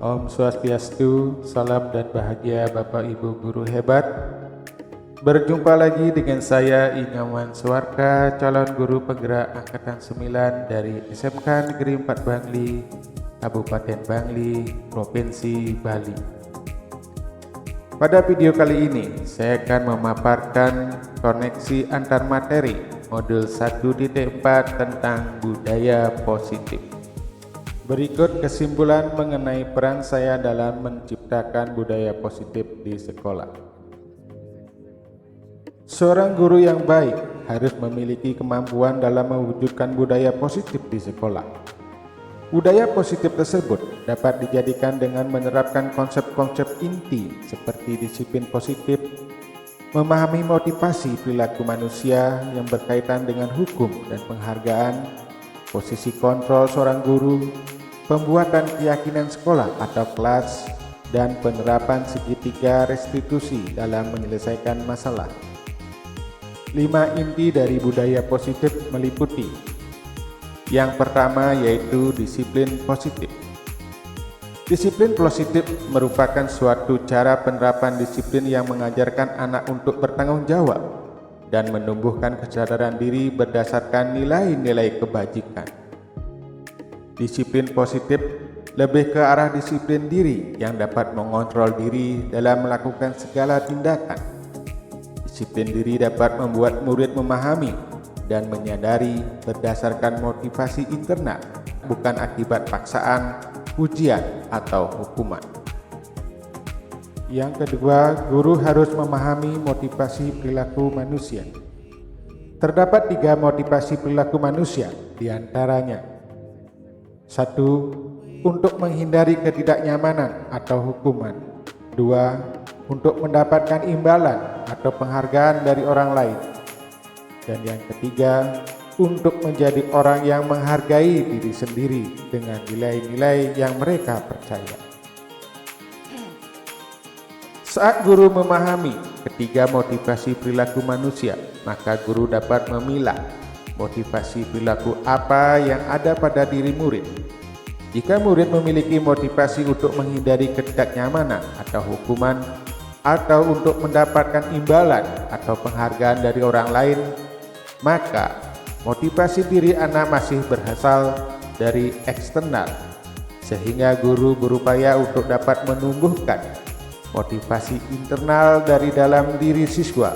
Om Swastiastu, salam dan bahagia Bapak Ibu guru hebat. Berjumpa lagi dengan saya Ingawan Suwarka, calon guru penggerak angkatan 9 dari SMK Negeri 4 Bangli, Kabupaten Bangli, Provinsi Bali. Pada video kali ini, saya akan memaparkan koneksi antar materi modul 1.4 tentang budaya positif. Berikut kesimpulan mengenai peran saya dalam menciptakan budaya positif di sekolah. Seorang guru yang baik harus memiliki kemampuan dalam mewujudkan budaya positif di sekolah. Budaya positif tersebut dapat dijadikan dengan menerapkan konsep-konsep inti seperti disiplin positif, memahami motivasi perilaku manusia yang berkaitan dengan hukum dan penghargaan, posisi kontrol seorang guru, pembuatan keyakinan sekolah atau kelas, dan penerapan segitiga restitusi dalam menyelesaikan masalah. 5 inti dari budaya positif meliputi: yang pertama yaitu disiplin positif. Disiplin positif merupakan suatu cara penerapan disiplin yang mengajarkan anak untuk bertanggung jawab dan menumbuhkan kesadaran diri berdasarkan nilai-nilai kebajikan. Disiplin positif lebih ke arah disiplin diri yang dapat mengontrol diri dalam melakukan segala tindakan. Disiplin diri dapat membuat murid memahami dan menyadari berdasarkan motivasi internal, bukan akibat paksaan, ujian, atau hukuman. Yang kedua, guru harus memahami motivasi perilaku manusia. Terdapat 3 motivasi perilaku manusia, diantaranya: 1. Untuk menghindari ketidaknyamanan atau hukuman. 2. Untuk mendapatkan imbalan atau penghargaan dari orang lain. Dan yang ketiga, untuk menjadi orang yang menghargai diri sendiri dengan nilai-nilai yang mereka percaya. Saat guru memahami ketiga motivasi perilaku manusia, maka guru dapat memilah motivasi perilaku apa yang ada pada diri murid. Jika murid memiliki motivasi untuk menghindari ketidaknyamanan atau hukuman, atau untuk mendapatkan imbalan atau penghargaan dari orang lain, maka motivasi diri anak masih berasal dari eksternal, sehingga guru berupaya untuk dapat menumbuhkan motivasi internal dari dalam diri siswa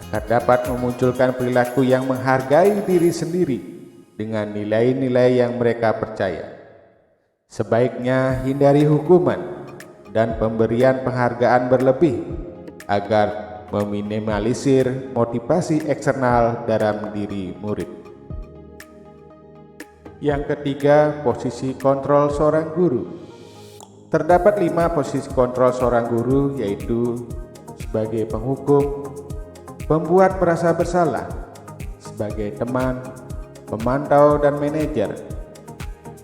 agar dapat memunculkan perilaku yang menghargai diri sendiri dengan nilai-nilai yang mereka percaya. Sebaiknya hindari hukuman dan pemberian penghargaan berlebih agar meminimalisir motivasi eksternal dalam diri murid. Yang ketiga, posisi kontrol seorang guru. Terdapat 5 posisi kontrol seorang guru, yaitu sebagai penghukum, pembuat merasa bersalah, sebagai teman, pemantau, dan manajer.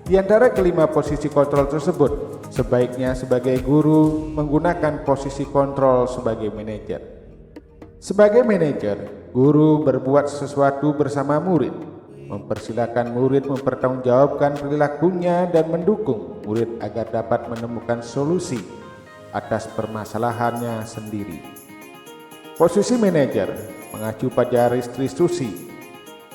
Di antara kelima posisi kontrol tersebut, sebaiknya sebagai guru menggunakan posisi kontrol sebagai manajer. Sebagai manajer, guru berbuat sesuatu bersama murid, mempersilahkan murid mempertanggungjawabkan perilakunya dan mendukung murid agar dapat menemukan solusi atas permasalahannya sendiri. Posisi manajer mengacu pada restitusi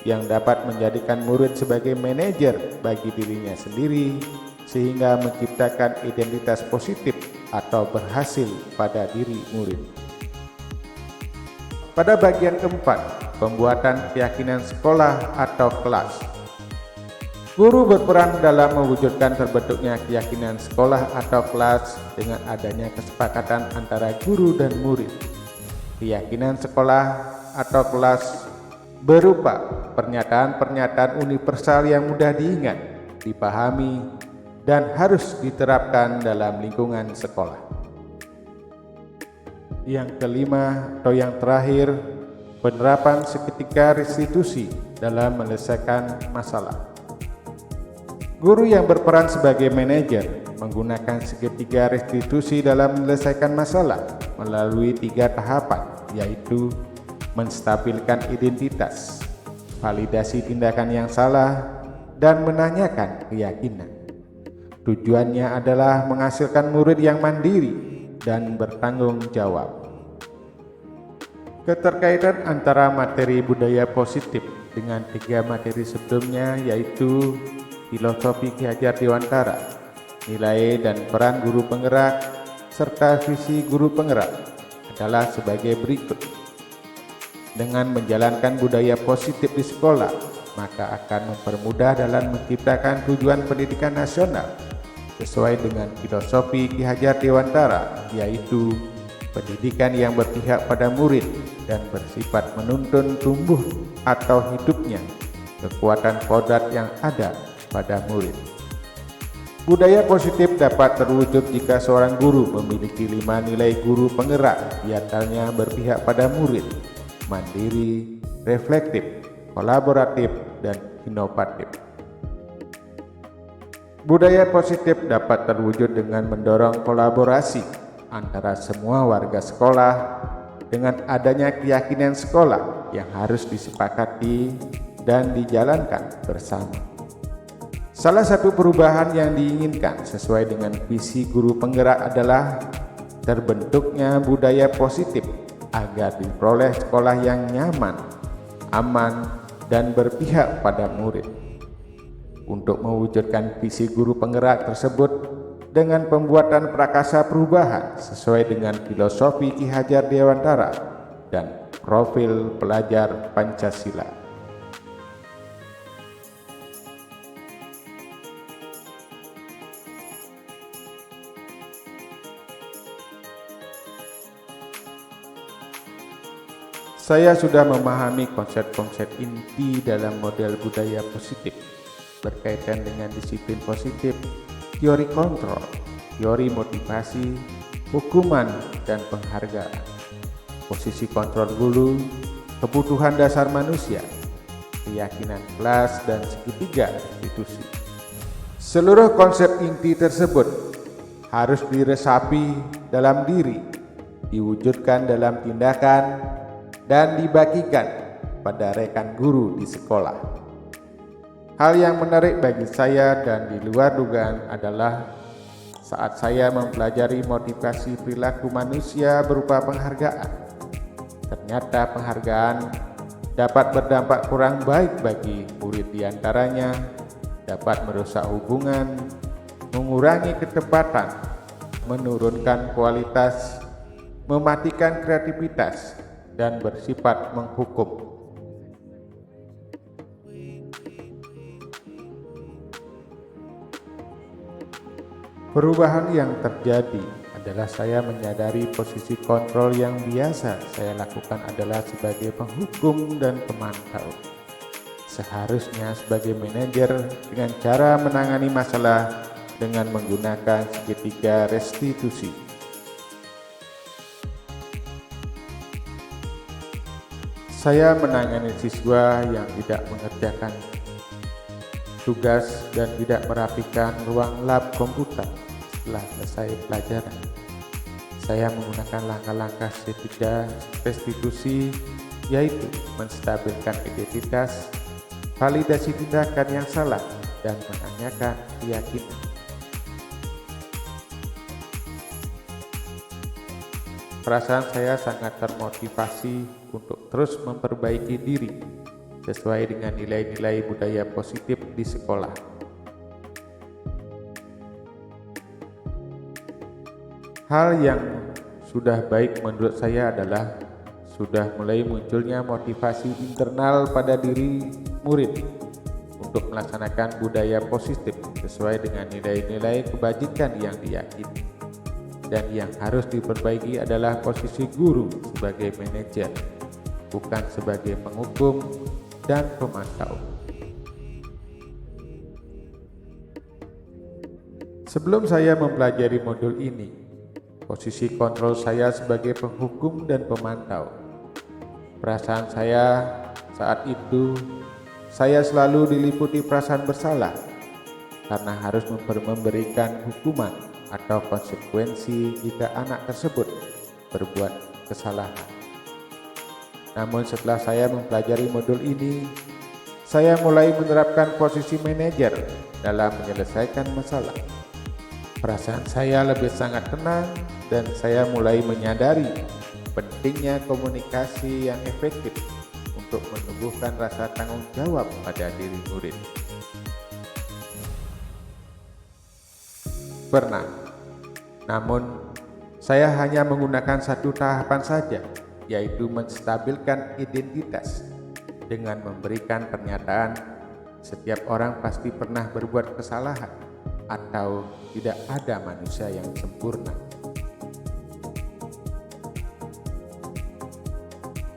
yang dapat menjadikan murid sebagai manajer bagi dirinya sendiri, sehingga menciptakan identitas positif atau berhasil pada diri murid. Pada bagian keempat, pembuatan keyakinan sekolah atau kelas. Guru berperan dalam mewujudkan terbentuknya keyakinan sekolah atau kelas dengan adanya kesepakatan antara guru dan murid. Keyakinan sekolah atau kelas berupa pernyataan-pernyataan universal yang mudah diingat, dipahami, dan harus diterapkan dalam lingkungan sekolah. Yang kelima atau yang terakhir, penerapan seketika restitusi dalam menyelesaikan masalah. Guru yang berperan sebagai manajer menggunakan segitiga restitusi dalam menyelesaikan masalah melalui 3 tahapan, yaitu menstabilkan identitas, validasi tindakan yang salah, dan menanyakan keyakinan. Tujuannya adalah menghasilkan murid yang mandiri dan bertanggung jawab. Keterkaitan antara materi budaya positif dengan 3 materi sebelumnya, yaitu filosofi Ki Hajar Dewantara, nilai dan peran guru penggerak, serta visi guru penggerak adalah sebagai berikut. Dengan menjalankan budaya positif di sekolah, maka akan mempermudah dalam menciptakan tujuan pendidikan nasional sesuai dengan filosofi Ki Hajar Dewantara, yaitu pendidikan yang berpihak pada murid dan bersifat menuntun tumbuh atau hidupnya kekuatan kodrat yang ada pada murid. Budaya positif dapat terwujud jika seorang guru memiliki 5 nilai guru penggerak, diantaranya berpihak pada murid, mandiri, reflektif, kolaboratif, dan inovatif. Budaya positif dapat terwujud dengan mendorong kolaborasi antara semua warga sekolah dengan adanya keyakinan sekolah yang harus disepakati dan dijalankan bersama. Salah satu perubahan yang diinginkan sesuai dengan visi guru penggerak adalah terbentuknya budaya positif agar diperoleh sekolah yang nyaman, aman, dan berpihak pada murid. Untuk mewujudkan visi guru penggerak tersebut dengan pembuatan prakasa perubahan sesuai dengan filosofi Ki Hajar Dewantara dan profil pelajar Pancasila. Saya sudah memahami konsep-konsep inti dalam model budaya positif berkaitan dengan disiplin positif, teori kontrol, teori motivasi, hukuman, dan penghargaan, posisi kontrol guru, kebutuhan dasar manusia, keyakinan kelas, dan segitiga institusi. Seluruh konsep inti tersebut harus diresapi dalam diri, diwujudkan dalam tindakan, dan dibagikan pada rekan guru di sekolah. Hal yang menarik bagi saya dan di luar dugaan adalah saat saya mempelajari motivasi perilaku manusia berupa penghargaan. Ternyata penghargaan dapat berdampak kurang baik bagi murid diantaranya, dapat merusak hubungan, mengurangi ketepatan, menurunkan kualitas, mematikan kreativitas, dan bersifat menghukum. Perubahan yang terjadi adalah saya menyadari posisi kontrol yang biasa saya lakukan adalah sebagai penghukum dan pemantau. Seharusnya sebagai manajer dengan cara menangani masalah dengan menggunakan segitiga restitusi. Saya menangani siswa yang tidak mengerjakan tugas dan tidak merapikan ruang lab komputer setelah selesai pelajaran. Saya menggunakan langkah-langkah segitiga restitusi, yaitu menstabilkan identitas, validasi tindakan yang salah, dan menanyakan keyakinan. Perasaan saya sangat termotivasi untuk terus memperbaiki diri sesuai dengan nilai-nilai budaya positif di sekolah. Hal yang sudah baik menurut saya adalah sudah mulai munculnya motivasi internal pada diri murid untuk melaksanakan budaya positif sesuai dengan nilai-nilai kebajikan yang diyakini. Dan yang harus diperbaiki adalah posisi guru sebagai manajer, bukan sebagai penghukum dan pemantau. Sebelum saya mempelajari modul ini, posisi kontrol saya sebagai penghukum dan pemantau. Perasaan saya saat itu, saya selalu diliputi perasaan bersalah karena harus memberikan hukuman atau konsekuensi jika anak tersebut berbuat kesalahan. Namun setelah saya mempelajari modul ini, Saya mulai menerapkan posisi manajer dalam menyelesaikan masalah. Perasaan saya lebih sangat tenang dan saya mulai menyadari pentingnya komunikasi yang efektif untuk menumbuhkan rasa tanggung jawab pada diri murid. Pernah, namun saya hanya menggunakan satu tahapan saja, yaitu menstabilkan identitas dengan memberikan pernyataan setiap orang pasti pernah berbuat kesalahan atau tidak ada manusia yang sempurna.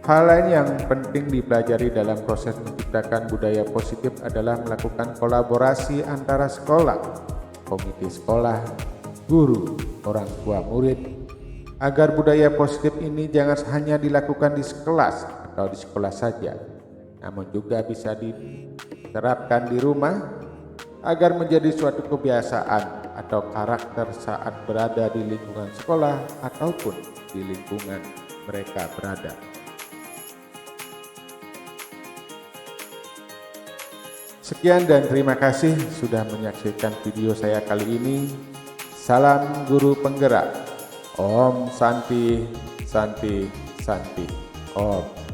Hal lain yang penting dipelajari dalam proses menciptakan budaya positif adalah melakukan kolaborasi antara sekolah, komite sekolah, guru, orang tua murid, agar budaya positif ini jangan hanya dilakukan di kelas atau di sekolah saja, namun juga bisa diterapkan di rumah agar menjadi suatu kebiasaan atau karakter saat berada di lingkungan sekolah ataupun di lingkungan mereka berada. Sekian dan terima kasih sudah menyaksikan video saya kali ini. Salam guru penggerak. Om Santi Santi Santi Om.